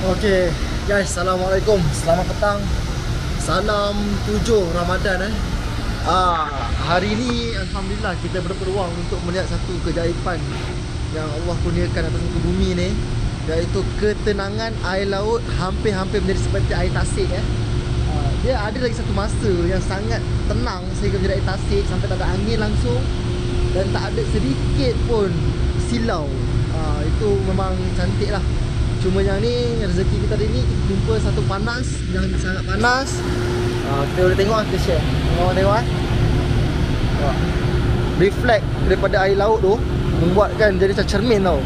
Okay guys, Assalamualaikum. Selamat petang. Salam 7 Ramadan hari ini Alhamdulillah kita berpeluang untuk melihat satu keajaiban yang Allah kurniakan atas muka bumi ni, iaitu ketenangan air laut hampir-hampir menjadi seperti air tasik Dia ada lagi satu masa yang sangat tenang sehingga menjadi air tasik sampai tak ada angin langsung dan tak ada sedikit pun silau. Itu memang cantik lah. Cuma yang ni, rezeki kita hari ni, kita jumpa satu panas yang sangat panas. Kita boleh tengok, kita share. Korang tengok reflect daripada air laut tu membuatkan jadi macam cermin tau.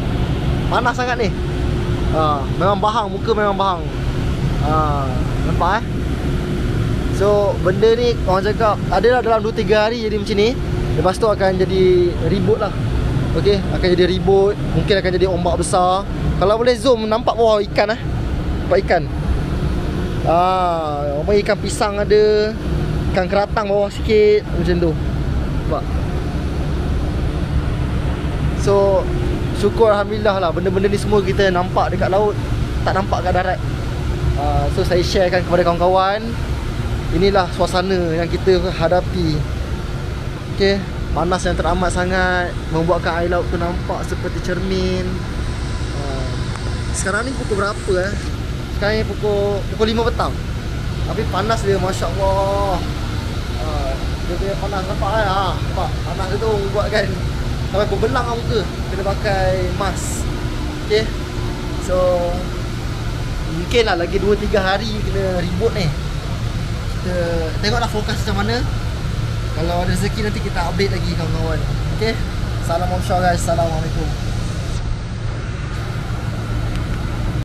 Panas sangat ni. Memang bahang, muka memang bahang. Nampak So benda ni orang cakap adalah dalam 2-3 hari jadi macam ni. Lepas tu akan jadi ribut lah. Okay, akan jadi ribut. Mungkin akan jadi ombak besar. Kalau boleh zoom, nampak bawah ikan nampak ikan. Ikan pisang ada, ikan keratang bawah sikit, macam tu. Nampak? So syukur Alhamdulillah lah, benda-benda ni semua kita nampak dekat laut, tak nampak kat darat. So saya sharekan kepada kawan-kawan. Inilah suasana yang kita hadapi. Okay, panas yang teramat sangat membuatkan air laut tu nampak seperti cermin. Sekarang ni pukul berapa Sekarang ni pukul 5 petang. Tapi panas dia, Masya Allah. Dia punya panas nampak nampak? Panas dia tu membuatkan sampai berbelang lah muka. Kena pakai mask. Okay, so mungkin lah lagi 2-3 hari kena ribut ni. Kita tengoklah fokus macam mana. Kalau ada rezeki nanti kita update lagi kawan-kawan. Okay, salam Masya guys. Assalamualaikum.